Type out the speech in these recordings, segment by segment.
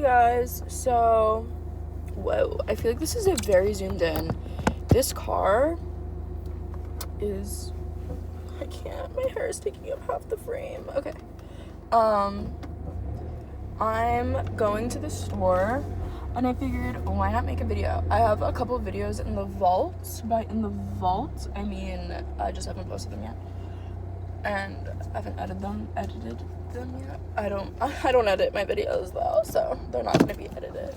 guys, so, whoa, I feel like this is a very zoomed in. This car is, I can't, my hair is taking up half the frame. Okay. I'm going to the store, and I figured, why not make a video? I have a couple of videos in the vault. By in the vault, I mean, I just haven't posted them yet. And I haven't edited them yet. I don't edit my videos though, so they're not gonna be edited.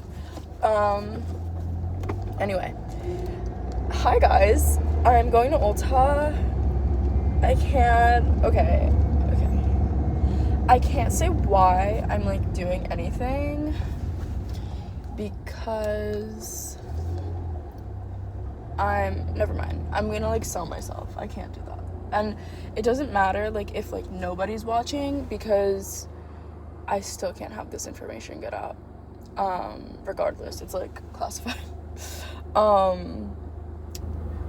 Anyway, hi guys, I'm going to Ulta. I can't say why I'm like doing anything because never mind. I'm gonna like sell myself. I can't do that. And it doesn't matter like if like nobody's watching because I still can't have this information get out. Regardless, it's like classified.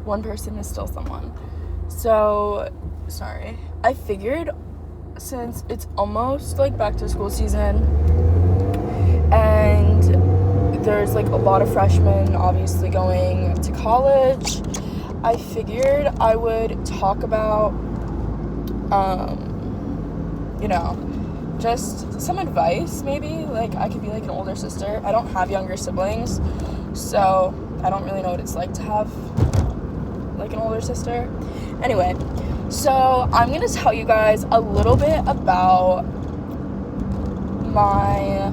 One person is still someone. So, sorry. I figured since it's almost like back to school season and there's like a lot of freshmen obviously going to college, I figured I would talk about, just some advice maybe. Like I could be like an older sister. I don't have younger siblings, so I don't really know what it's like to have like an older sister. Anyway, so I'm gonna tell you guys a little bit about my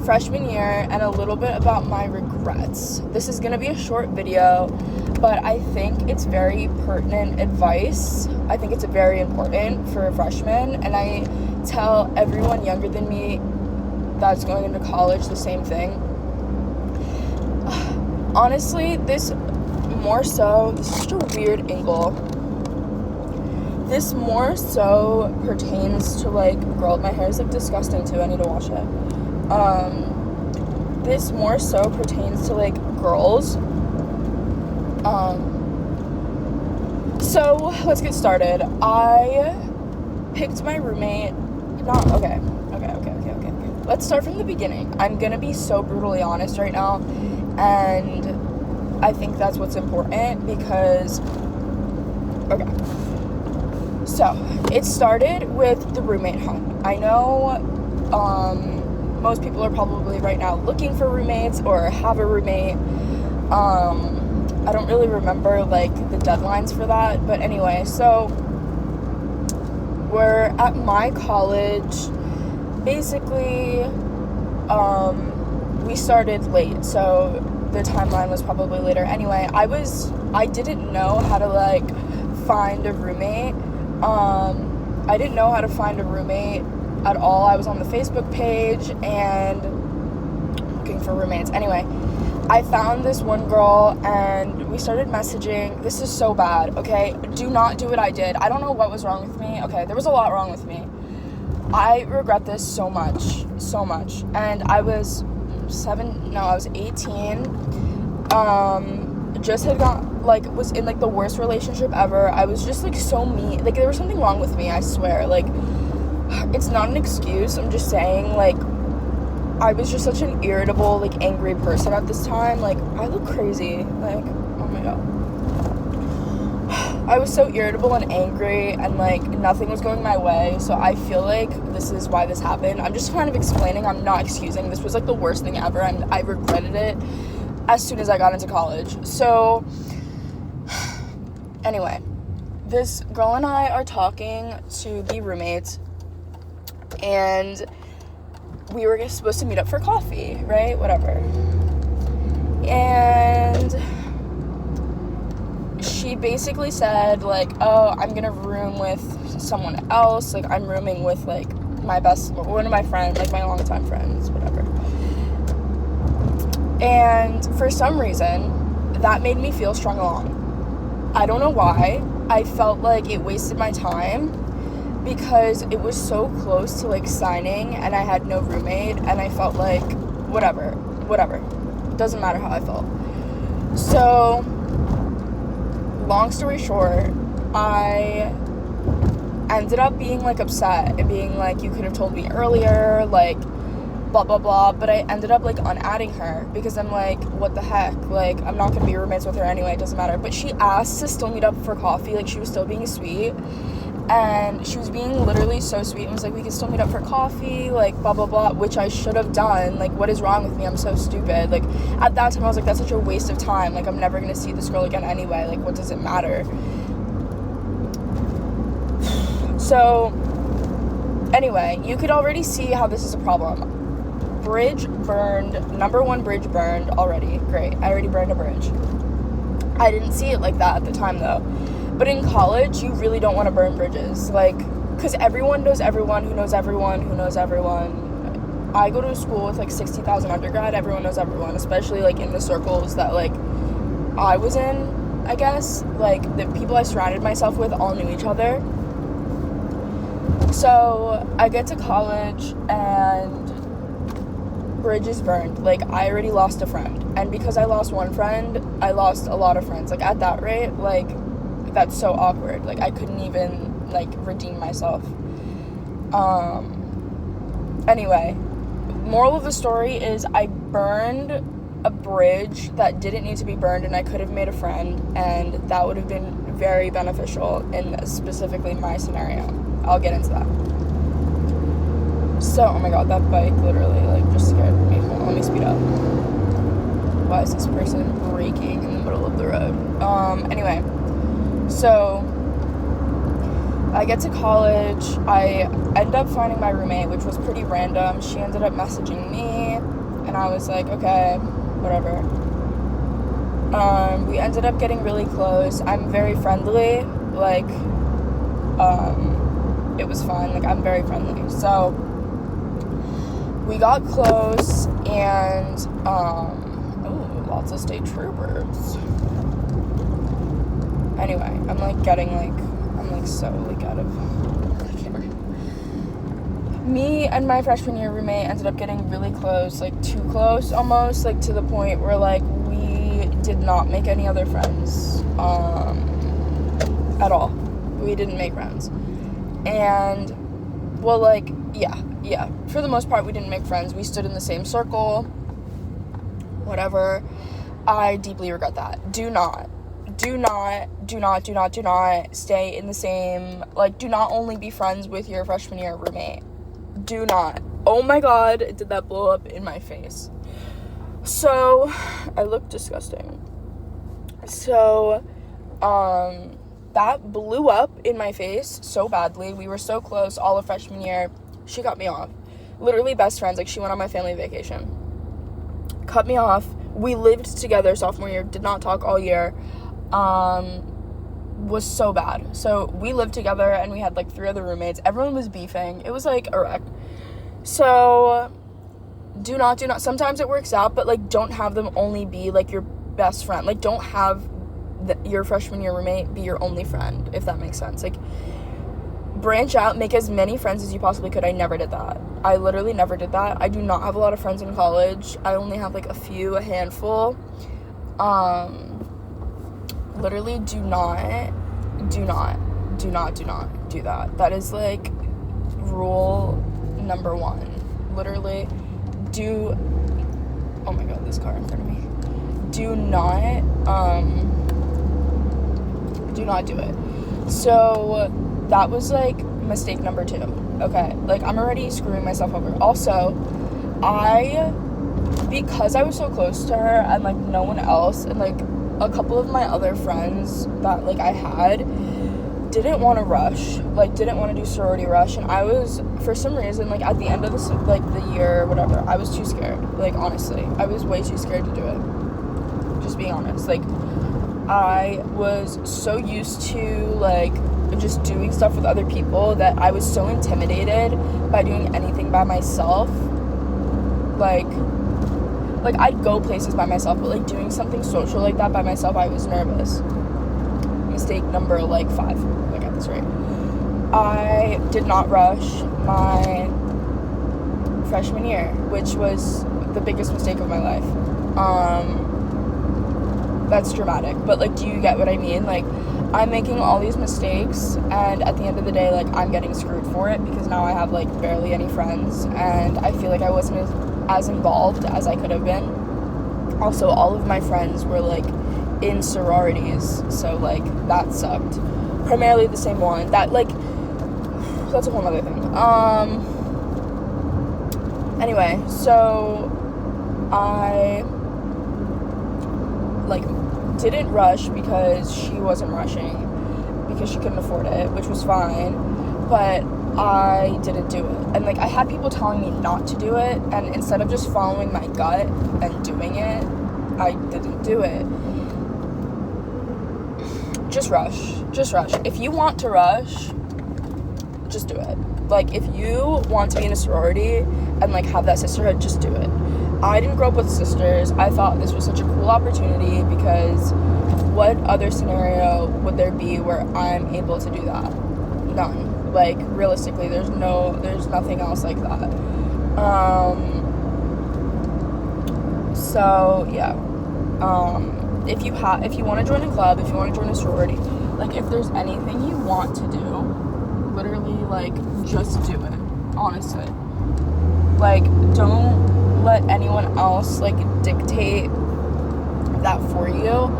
freshman year and a little bit about my regrets. This is gonna be a short video, but I think it's very pertinent advice. I think it's very important for a freshman, and I tell everyone younger than me that's going into college the same thing. Honestly, this is such a weird angle. This more so pertains to like, girl, my hair is like disgusting too, I need to wash it. This more so pertains to like girls. So let's get started. I picked my roommate. Okay. Let's start from the beginning. I'm gonna be so brutally honest right now, and I think that's what's important because, okay. So, it started with the roommate hunt. I know, most people are probably right now looking for roommates or have a roommate. I don't really remember, like, the deadlines for that, but anyway, so, we're at my college. Basically, we started late, so the timeline was probably later. Anyway, I didn't know how to, like, find a roommate. I didn't know how to find a roommate at all. I was on the Facebook page and looking for roommates. Anyway, I found this one girl and we started messaging. This is so bad, okay? Do not do what I did. I don't know what was wrong with me. Okay, there was a lot wrong with me. I regret this so much. And I was 18. Just had got, like, was in, like, the worst relationship ever. I was just, like, so mean. Like, there was something wrong with me, I swear. Like, it's not an excuse. I'm just saying, like, I was just such an irritable, like, angry person at this time. Like, I look crazy. Like, oh my god. I was so irritable and angry, and, like, nothing was going my way. So I feel like this is why this happened. I'm just kind of explaining. I'm not excusing. This was, like, the worst thing ever, and I regretted it as soon as I got into college. So, anyway, this girl and I are talking to be roommates, and we were supposed to meet up for coffee, right? Whatever. And she basically said, like, oh, I'm gonna room with someone else. Like, I'm rooming with, like, one of my friends, like, my longtime friends, whatever. And for some reason, that made me feel strung along. I don't know why. I felt like it wasted my time because it was so close to, like, signing and I had no roommate, and I felt like, whatever. Doesn't matter how I felt. So, long story short, I ended up being, like, upset and being like, you could have told me earlier, like, blah blah blah, but I ended up like unadding her because I'm like, what the heck, like I'm not gonna be roommates with her anyway, it doesn't matter. But she asked to still meet up for coffee, like she was still being sweet, and she was being literally so sweet and was like, we can still meet up for coffee, like blah blah blah, which I should have done. Like, what is wrong with me? I'm so stupid. Like at that time I was like, that's such a waste of time, like I'm never gonna see this girl again anyway, like what does it matter? So anyway, you could already see how this is a problem. Bridge burned, number one bridge burned already. Great, I already burned a bridge. I didn't see it like that at the time though. But in college, you really don't want to burn bridges. Like, because everyone knows everyone who knows everyone who knows everyone. I go to a school with like 60,000 undergrad, everyone knows everyone, especially like in the circles that like I was in, I guess. Like the people I surrounded myself with all knew each other. So I get to college and bridge is burned. Like I already lost a friend, and because I lost one friend, I lost a lot of friends. Like at that rate, like that's so awkward. Like I couldn't even like redeem myself. Anyway, moral of the story is I burned a bridge that didn't need to be burned, and I could have made a friend, and that would have been very beneficial in specifically my scenario. I'll get into that. So, oh my god, that bike literally, like, just scared me. Hold on, let me speed up. Why is this person braking in the middle of the road? Anyway, so, I get to college, I end up finding my roommate, which was pretty random. She ended up messaging me, and I was like, okay, whatever. We ended up getting really close. I'm very friendly, like, it was fun, like, I'm very friendly, so we got close, and, lots of state troopers. Anyway, I'm, like, getting, like, I'm, like, so, like, out of here. Me and my freshman year roommate ended up getting really close, like, too close, almost, like, to the point where, like, we did not make any other friends, at all. We didn't make friends. And, well, like, yeah, for the most part, we didn't make friends. We stood in the same circle, whatever. I deeply regret that. Do not stay in the same, like, do not only be friends with your freshman year roommate. Do not. Oh my god, did that blow up in my face. So, I look disgusting. So, that blew up in my face so badly. We were so close all of freshman year. She cut me off. Literally best friends. Like, she went on my family vacation. Cut me off. We lived together sophomore year. Did not talk all year. Was so bad. So, we lived together, and we had, like, 3 other roommates. Everyone was beefing. It was, like, a wreck. So, do not. Sometimes it works out, but, like, don't have them only be, like, your best friend. Like, don't have your freshman year roommate be your only friend, if that makes sense. Like, branch out, make as many friends as you possibly could. I never did that. I literally never did that. I do not have a lot of friends in college. I only have like a handful. Literally do not do that. That is like rule number 1. Literally oh my god, this car in front of me. Do not do it. So that was like mistake number 2. Okay, like I'm already screwing myself over. Also, because I was so close to her and like no one else, and like a couple of my other friends that like I had didn't want to rush, like didn't want to do sorority rush, and I was, for some reason, like at the end of this, like the year or whatever, I was too scared. Like honestly, I was way too scared to do it. Just being honest. Like I was so used to like just doing stuff with other people that I was so intimidated by doing anything by myself. Like I'd go places by myself, but like doing something social like that by myself, I was nervous. Mistake number like 5. I got this right. I did not rush my freshman year, which was the biggest mistake of my life. That's dramatic, but like, do you get what I mean? Like, I'm making all these mistakes, and at the end of the day, like, I'm getting screwed for it because now I have, like, barely any friends, and I feel like I wasn't as involved as I could have been. Also, all of my friends were, like, in sororities, so, like, that sucked. Primarily the same one. That, like, that's a whole other thing. Anyway, so I, like, didn't rush because she wasn't rushing, because she couldn't afford it, which was fine, but I didn't do it. And, like, I had people telling me not to do it, and instead of just following my gut and doing it, I didn't do it. Just rush. If you want to rush, just do it. Like, if you want to be in a sorority and, like, have that sisterhood, just do it. I didn't grow up with sisters. I thought this was such a cool opportunity because what other scenario would there be where I'm able to do that? None. Like, realistically, there's nothing else like that. So, yeah. If you want to join a club, if you want to join a sorority, like, if there's anything you want to do, literally, like, just do it, honestly. Like, don't let anyone else, like, dictate that for you.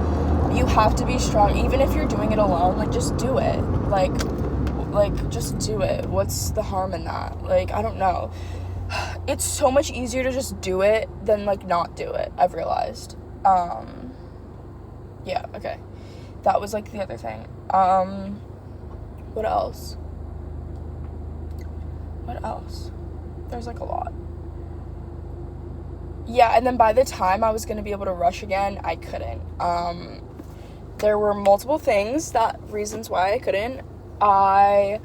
You have to be strong, even if you're doing it alone, like, just do it. Like, just do it. What's the harm in that? Like, I don't know. It's so much easier to just do it than, like, not do it, I've realized. Yeah, okay. That was, like, the other thing. What else? There's, like, a lot. Yeah, and then by the time I was going to be able to rush again, I couldn't. There were multiple reasons why I couldn't. I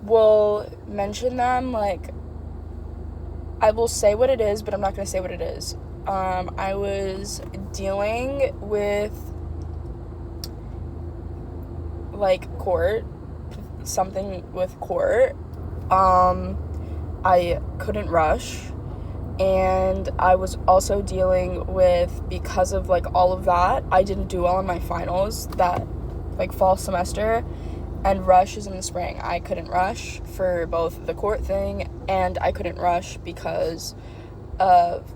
will mention them, like, I will say what it is, but I'm not going to say what it is. I was dealing with, like, something with court. I couldn't rush, and I was also dealing with, because of, like, all of that, I didn't do well in my finals that, like, fall semester, and rush is in the spring. I couldn't rush for both the court thing, and I couldn't rush because of,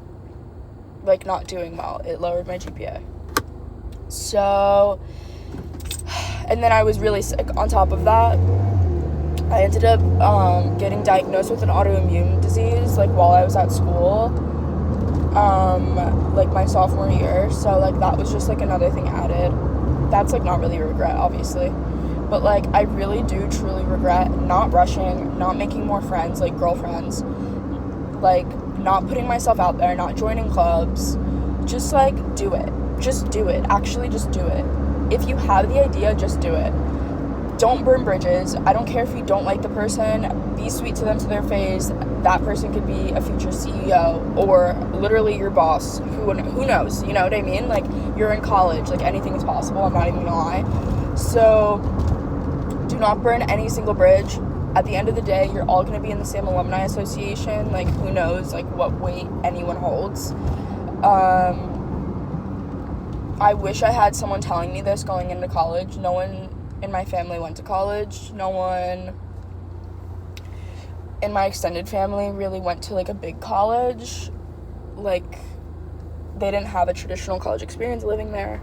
like, not doing well. It lowered my GPA. So, and then I was really sick on top of that. I ended up getting diagnosed with an autoimmune disease, like, while I was at school, like, my sophomore year. So, like, that was just, like, another thing added. That's, like, not really a regret, obviously. But, like, I really do truly regret not rushing, not making more friends, like, girlfriends, like, not putting myself out there, not joining clubs. Just, like, do it. Just do it. Actually, just do it. If you have the idea, just do it. Don't burn bridges. I don't care if you don't like the person. Be sweet to them to their face. That person could be a future CEO or literally your boss. Who knows? You know what I mean? Like, you're in college. Like, anything is possible. I'm not even gonna lie. So, do not burn any single bridge. At the end of the day, you're all gonna be in the same alumni association. Like, who knows, like, what weight anyone holds. I wish I had someone telling me this going into college. No one in my family went to college. No one in my extended family really went to, like, a big college. Like, they didn't have a traditional college experience living there,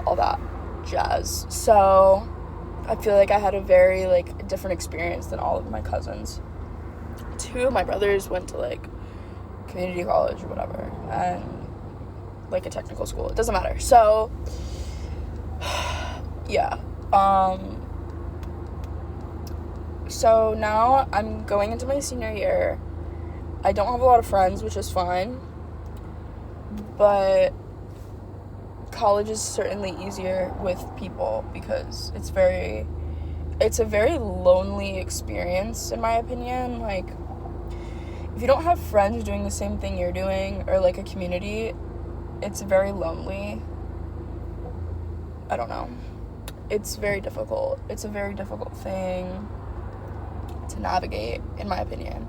all that jazz. So I feel like I had a very, like, different experience than all of my cousins. 2 of my brothers went to, like, community college or whatever, and, like, a technical school. It doesn't matter. So, yeah. So now I'm going into my senior year. I don't have a lot of friends, which is fine, but college is certainly easier with people because it's a very lonely experience, in my opinion. Like, if you don't have friends doing the same thing you're doing, or, like, a community, it's very lonely. I don't know. It's very difficult. It's a very difficult thing to navigate, in my opinion.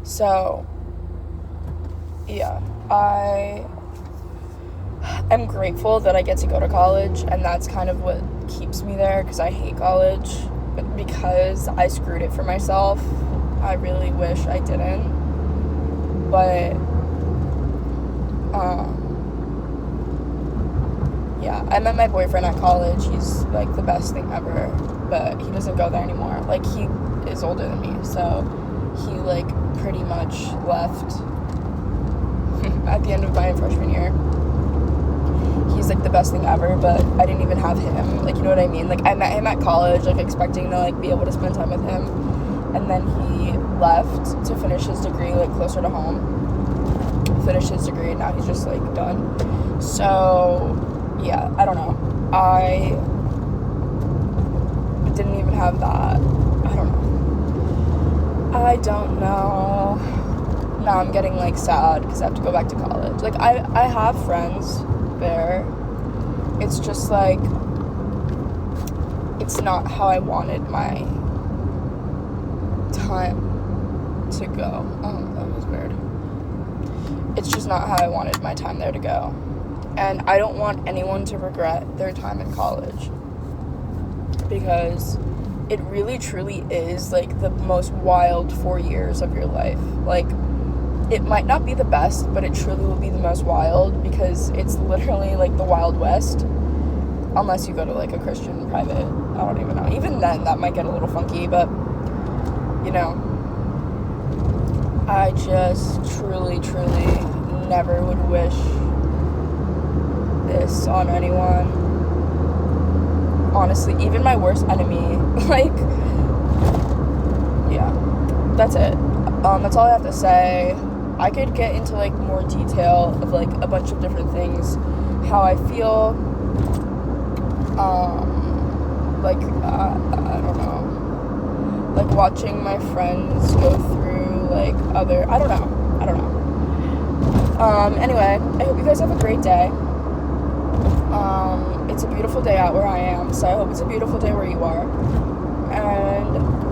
So, yeah, I'm grateful that I get to go to college, and that's kind of what keeps me there, because I hate college, because I screwed it for myself. I really wish I didn't, but yeah, I met my boyfriend at college. He's like the best thing ever, but he doesn't go there anymore. Like, he is older than me, so he like pretty much left at the end of my freshman year. He's like the best thing ever, but I didn't even have him. Like, you know what I mean? Like, I met him at college, like expecting to like be able to spend time with him, and then he left to finish his degree like closer to home. Finished his degree, and now he's just like done. So yeah, I don't know. I didn't even have that. I don't know. Now I'm getting like sad because I have to go back to college. Like, I have friends there. It's just like, it's not how I wanted my time to go. Oh, that was weird. It's just not how I wanted my time there to go. And I don't want anyone to regret their time in college, because it really truly is like the most wild 4 years of your life. Like, it might not be the best, but it truly will be the most wild, because it's literally like the Wild West, unless you go to like a Christian private. I don't even know. Even then, that might get a little funky, but you know, I just truly never would wish this on anyone. Honestly, even my worst enemy. Like, yeah, that's it. That's all I have to say. I could get into like more detail of like a bunch of different things, how I feel, I don't know, like watching my friends go through like other, I don't know. Anyway, I hope you guys have a great day. It's a beautiful day out where I am, so I hope it's a beautiful day where you are, and